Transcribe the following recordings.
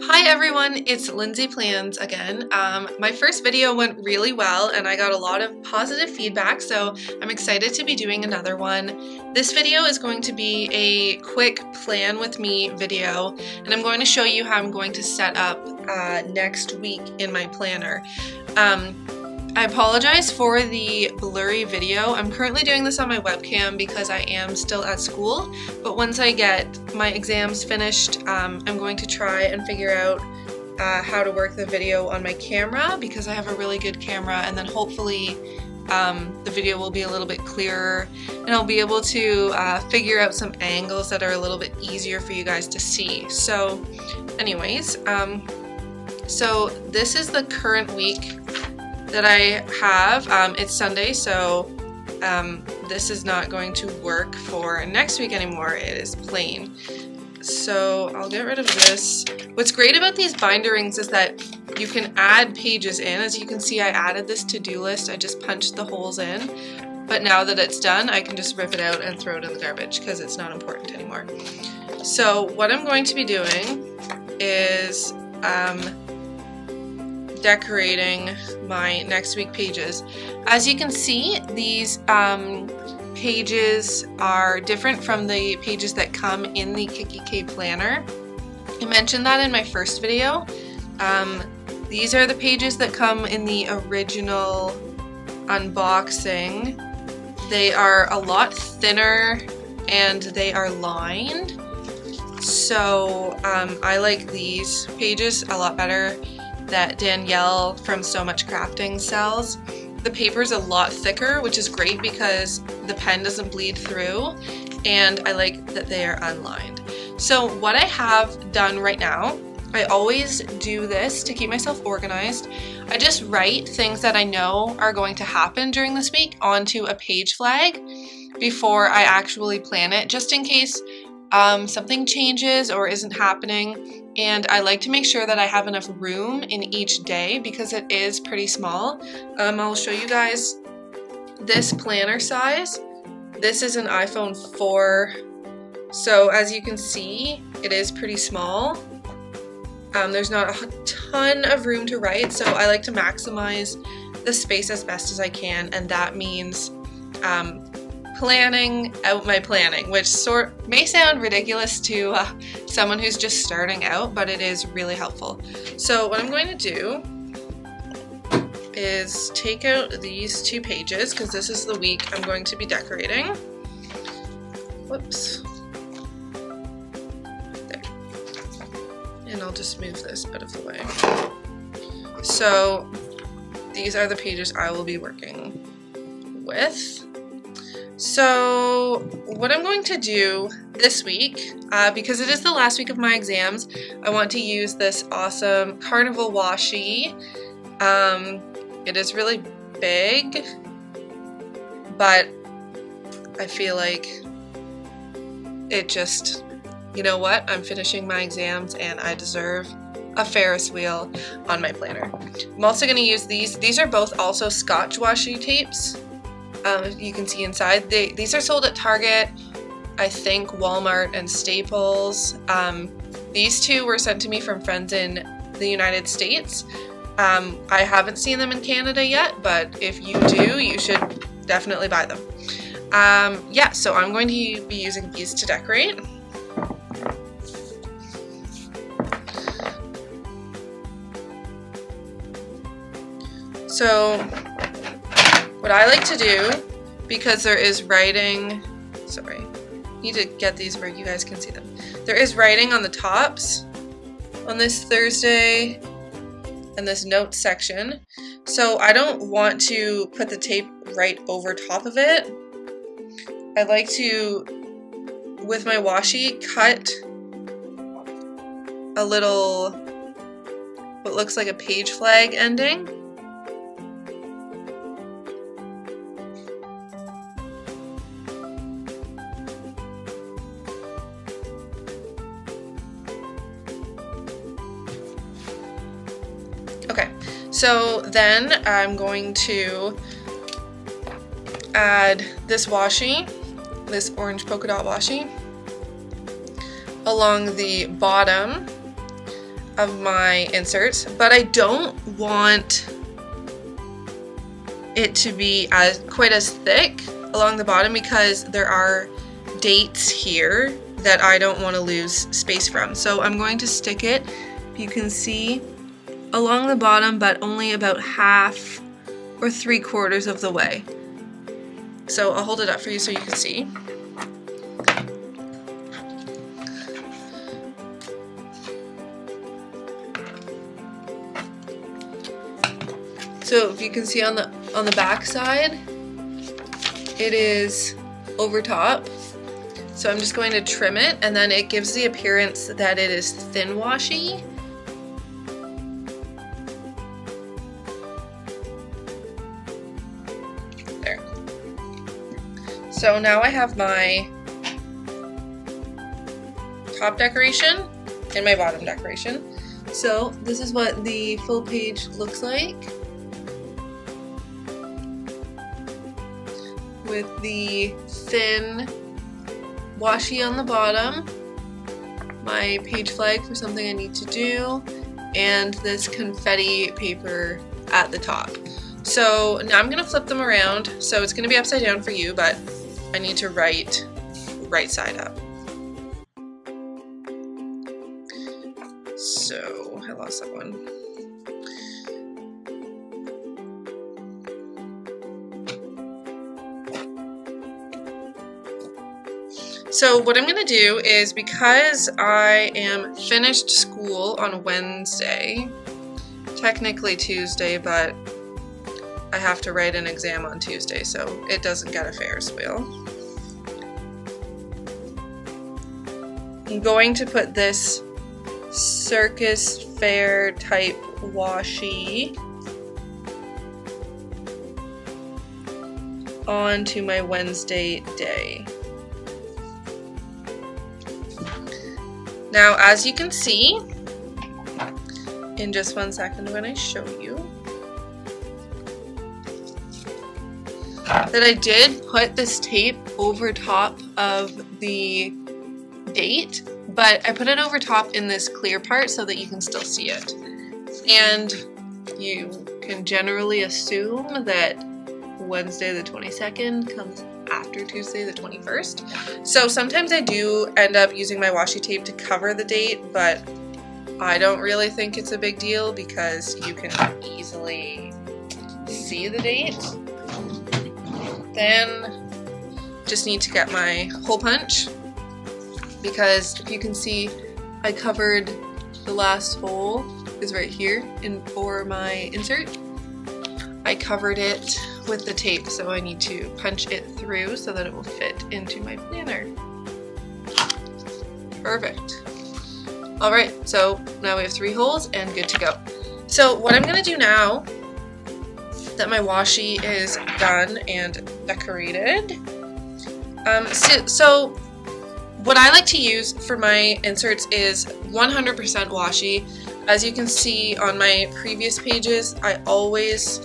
Hi everyone, it's Lindsay Plans again. My first video went really well and I got a lot of positive feedback, so I'm excited to be doing another one. This video is going to be a quick plan with me video, and I'm going to show you how I'm going to set up next week in my planner. I apologize for the blurry video. I'm currently doing this on my webcam because I am still at school, but once I get my exams finished, I'm going to try and figure out how to work the video on my camera because I have a really good camera, and then hopefully the video will be a little bit clearer and I'll be able to figure out some angles that are a little bit easier for you guys to see. So anyways, so this is the current week that I have. It's Sunday, so this is not going to work for next week anymore. It is plain. So I'll get rid of this. What's great about these binder rings is that you can add pages in. As you can see, I added this to-do list. I just punched the holes in. But now that it's done, I can just rip it out and throw it in the garbage because it's not important anymore. So what I'm going to be doing is decorating my next week pages. As you can see, these pages are different from the pages that come in the Kikki-k planner. I mentioned that in my first video. These are the pages that come in the original unboxing. They are a lot thinner and they are lined. So I like these pages a lot better that Danielle from So Much Crafting sells. The paper's a lot thicker, which is great because the pen doesn't bleed through, and I like that they are unlined. So what I have done right now, I always do this to keep myself organized. I just write things that I know are going to happen during this week onto a page flag before I actually plan it, just in case something changes or isn't happening. And I like to make sure that I have enough room in each day because it is pretty small. I'll show you guys this planner size. This is an iPhone 4, so as you can see, it is pretty small. There's not a ton of room to write, so I like to maximize the space as best as I can, and that means planning out my planning, which may sound ridiculous to someone who's just starting out, but it is really helpful. So what I'm going to do is take out these two pages because this is the week I'm going to be decorating. Whoops. There. And I'll just move this out of the way. So these are the pages I will be working with. So what I'm going to do this week, because it is the last week of my exams, I want to use this awesome Carnival washi. It is really big, but I feel like it just, you know what, I'm finishing my exams and I deserve a Ferris wheel on my planner. I'm also going to use these. These are both also Scotch washi tapes. You can see inside. These are sold at Target, I think Walmart and Staples. These two were sent to me from friends in the United States. I haven't seen them in Canada yet, but if you do, you should definitely buy them. Yeah, so I'm going to be using these to decorate. So what I like to do, because there is writing, sorry, need to get these where you guys can see them. There is writing on the tops on this Thursday and this notes section. So I don't want to put the tape right over top of it. I like to, with my washi, cut a little, what looks like a page flag ending. Okay, so then I'm going to add this washi, this orange polka dot washi, along the bottom of my inserts, but I don't want it to be quite as thick along the bottom because there are dates here that I don't want to lose space from. So I'm going to stick it, you can see, along the bottom, but only about half or 3/4 of the way. So I'll hold it up for you so you can see. So if you can see on the back side, it is over top. So I'm just going to trim it, and then it gives the appearance that it is thin washi. There. So now I have my top decoration and my bottom decoration. So this is what the full page looks like, with the thin washi on the bottom, my page flag for something I need to do, and this confetti paper at the top. So now I'm gonna flip them around. So it's gonna be upside down for you, but I need to write right side up. So I lost that one. So what I'm going to do is, because I am finished school on Wednesday, technically Tuesday, but I have to write an exam on Tuesday, so it doesn't get a Ferris wheel. I'm going to put this circus fair type washi onto my Wednesday day. Now, as you can see, in just one second when I show you, that I did put this tape over top of the date, but I put it over top in this clear part so that you can still see it. And you can generally assume that Wednesday the 22nd comes after Tuesday the 21st. So sometimes I do end up using my washi tape to cover the date, but I don't really think it's a big deal because you can easily see the date. Then just need to get my hole punch, because if you can see, I covered the last hole is right here for my insert. I covered it with the tape, so I need to punch it through so that it will fit into my planner. Perfect. Alright, so now we have 3 holes and good to go. So what I'm going to do now that my washi is done and decorated, so what I like to use for my inserts is 100% washi. As you can see on my previous pages, I always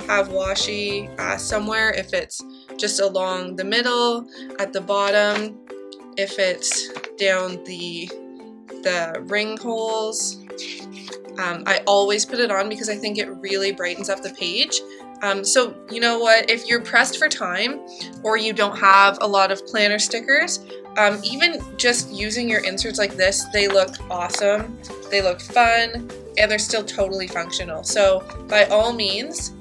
have washi somewhere, if it's just along the middle, at the bottom, if it's down the ring holes. I always put it on because I think it really brightens up the page. So you know what, if you're pressed for time or you don't have a lot of planner stickers, even just using your inserts like this, they look awesome, they look fun, and they're still totally functional. So by all means,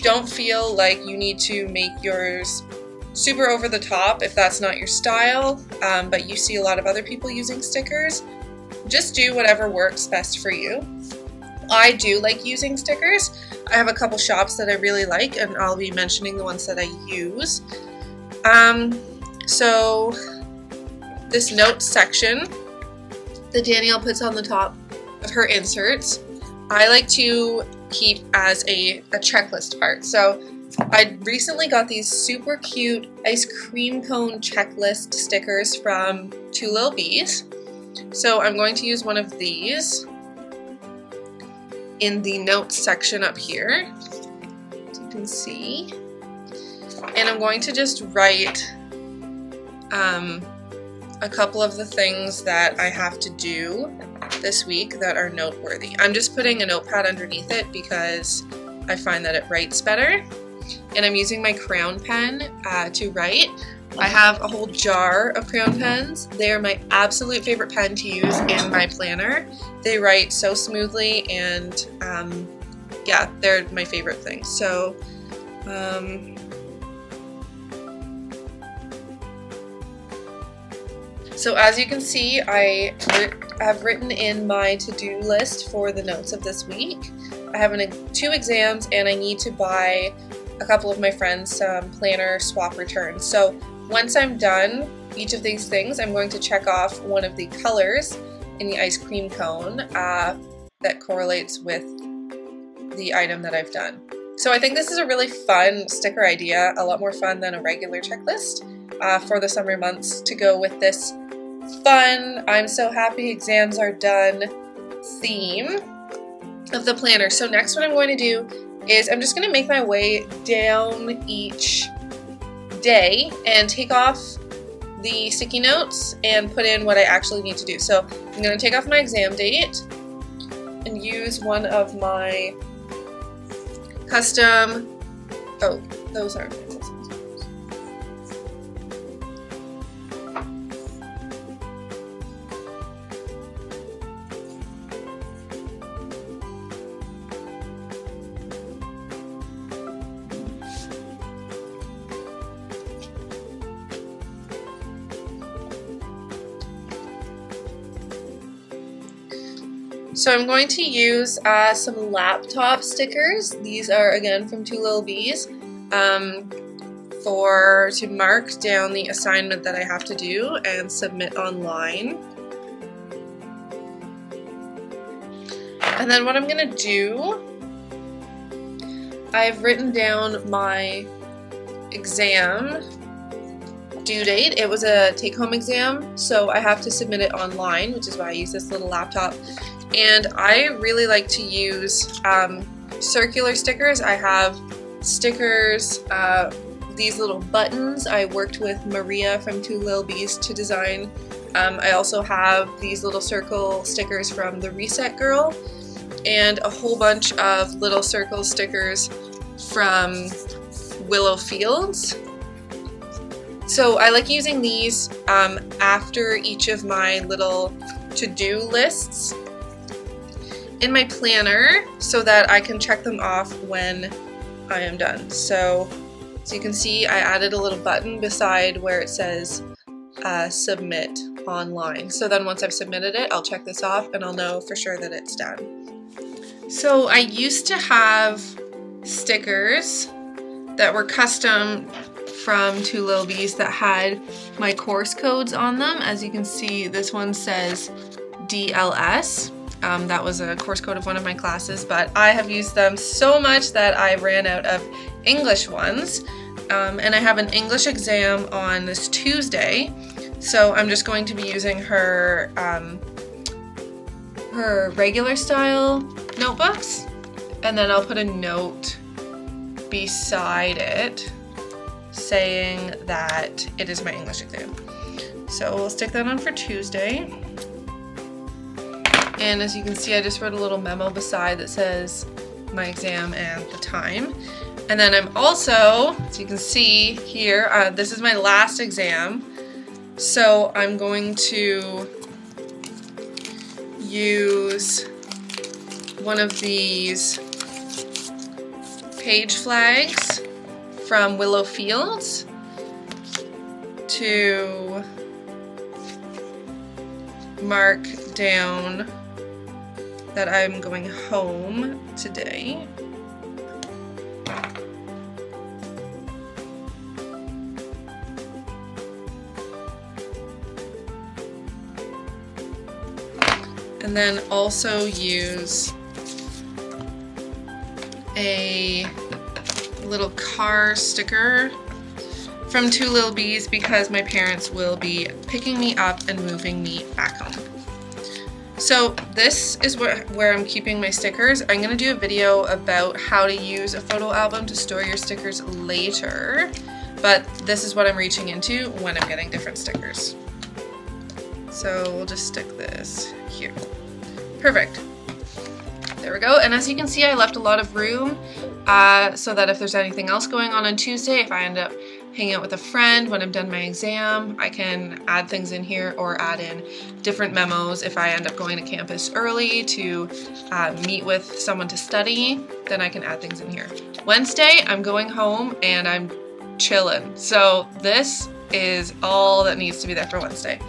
don't feel like you need to make yours super over the top if that's not your style, but you see a lot of other people using stickers. Just do whatever works best for you. I do like using stickers. I have a couple shops that I really like, and I'll be mentioning the ones that I use. So this notes section that Danielle puts on the top of her inserts, I like to keep as a checklist part. So I recently got these super cute ice cream cone checklist stickers from Two Little Bees. So I'm going to use one of these in the notes section up here, as you can see. And I'm going to just write a couple of the things that I have to do this week that are noteworthy. I'm just putting a notepad underneath it because I find that it writes better. And I'm using my crayon pen to write. I have a whole jar of crayon pens. They are my absolute favorite pen to use in my planner. They write so smoothly, and yeah, they're my favorite thing. So so as you can see, I have written in my to-do list for the notes of this week. I have 2 exams, and I need to buy a couple of my friends some planner swap returns. So once I'm done each of these things, I'm going to check off one of the colors in the ice cream cone that correlates with the item that I've done. So I think this is a really fun sticker idea, a lot more fun than a regular checklist for the summer months, to go with this fun, I'm so happy exams are done theme of the planner. So next what I'm going to do is I'm just going to make my way down each day and take off the sticky notes and put in what I actually need to do. So I'm going to take off my exam date and use one of my custom, oh, those aren't my custom. So I'm going to use some laptop stickers. These are again from Two Little Bees to mark down the assignment that I have to do and submit online. And then what I'm going to do, I've written down my exam due date. It was a take-home exam, so I have to submit it online, which is why I use this little laptop. And I really like to use circular stickers. I have stickers, these little buttons. I worked with Maria from Two Little Bees to design. I also have these little circle stickers from the Reset Girl, and a whole bunch of little circle stickers from Willow Fields. So I like using these after each of my little to-do lists in my planner so that I can check them off when I am done. So you can see I added a little button beside where it says submit online. So then once I've submitted it, I'll check this off and I'll know for sure that it's done. So I used to have stickers that were custom from Two Little Bees that had my course codes on them. As you can see, this one says DLS. That was a course code of one of my classes, but I have used them so much that I ran out of English ones. And I have an English exam on this Tuesday, so I'm just going to be using her her regular style notebooks, and then I'll put a note beside it saying that it is my English exam. So we'll stick that on for Tuesday. And as you can see, I just wrote a little memo beside that says my exam and the time. And then I'm also, as you can see here, this is my last exam. So I'm going to use one of these page flags from Willow Fields to mark down that I'm going home today. And then also use a little car sticker from Two Little Bees because my parents will be picking me up and moving me back home. So this is where I'm keeping my stickers. I'm going to do a video about how to use a photo album to store your stickers later, but this is what I'm reaching into when I'm getting different stickers. So we'll just stick this here. Perfect. There we go. And as you can see, I left a lot of room so that if there's anything else going on Tuesday, if I end up hanging out with a friend when I'm done my exam, I can add things in here or add in different memos. If I end up going to campus early to meet with someone to study, then I can add things in here. Wednesday, I'm going home and I'm chilling. So this is all that needs to be there for Wednesday.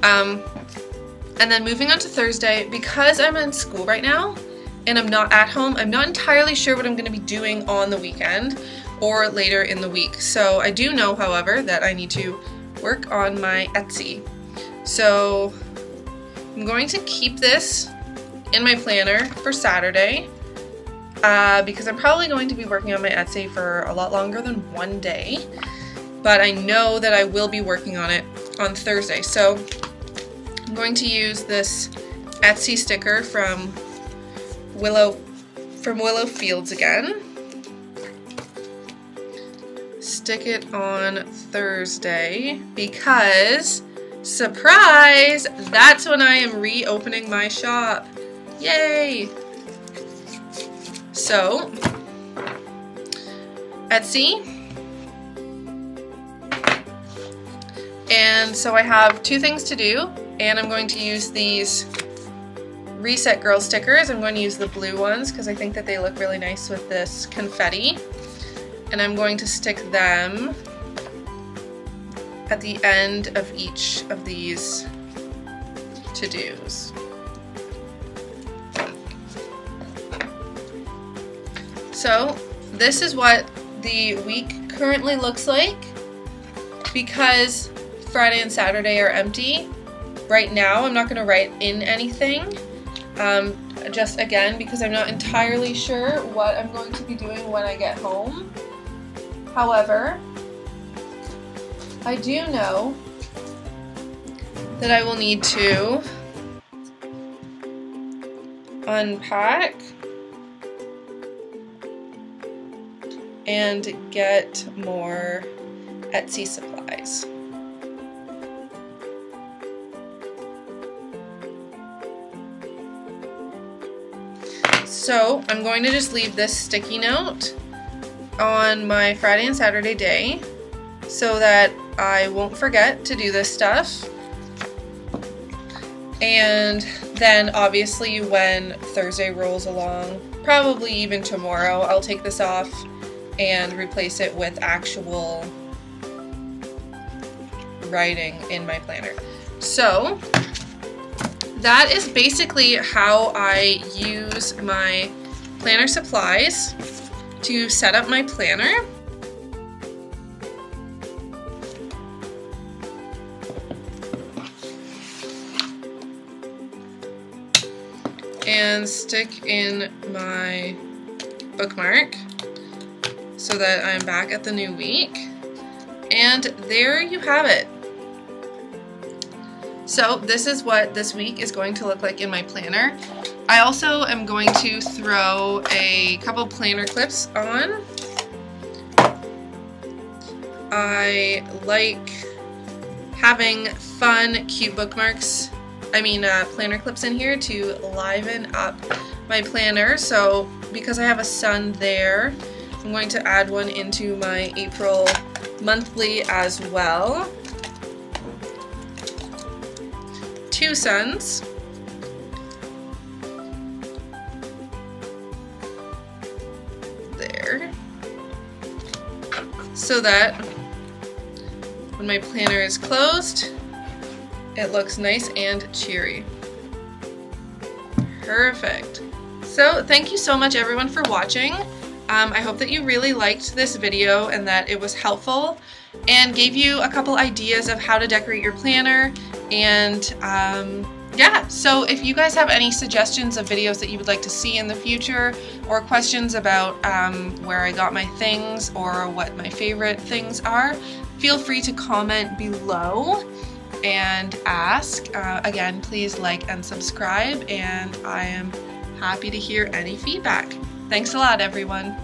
And then moving on to Thursday, because I'm in school right now and I'm not at home, I'm not entirely sure what I'm going to be doing on the weekend or later in the week. So I do know, however, that I need to work on my Etsy. So I'm going to keep this in my planner for Saturday because I'm probably going to be working on my Etsy for a lot longer than one day. But I know that I will be working on it on Thursday. So I'm going to use this Etsy sticker from Willow Fields again. Stick it on Thursday because, surprise, that's when I am reopening my shop. Yay! So, Etsy. And so I have two things to do, and I'm going to use these Reset Girl stickers. I'm going to use the blue ones because I think that they look really nice with this confetti. And I'm going to stick them at the end of each of these to-dos. So this is what the week currently looks like because Friday and Saturday are empty. Right now I'm not going to write in anything, just again because I'm not entirely sure what I'm going to be doing when I get home. However, I do know that I will need to unpack and get more Etsy supplies. So I'm going to just leave this sticky note on my Friday and Saturday day so that I won't forget to do this stuff. And then obviously when Thursday rolls along, probably even tomorrow, I'll take this off and replace it with actual writing in my planner. So that is basically how I use my planner supplies to set up my planner. And stick in my bookmark so that I'm back at the new week. And there you have it. So this is what this week is going to look like in my planner. I also am going to throw a couple planner clips on. I like having fun, cute bookmarks, planner clips in here to liven up my planner. So because I have a sun there, I'm going to add one into my April monthly as well. Two suns. There. So that when my planner is closed, it looks nice and cheery. Perfect. So thank you so much everyone for watching. I hope that you really liked this video and that it was helpful and gave you a couple ideas of how to decorate your planner. And yeah, so if you guys have any suggestions of videos that you would like to see in the future or questions about where I got my things or what my favorite things are, feel free to comment below and ask. Again, please like and subscribe, and I am happy to hear any feedback. Thanks a lot, everyone.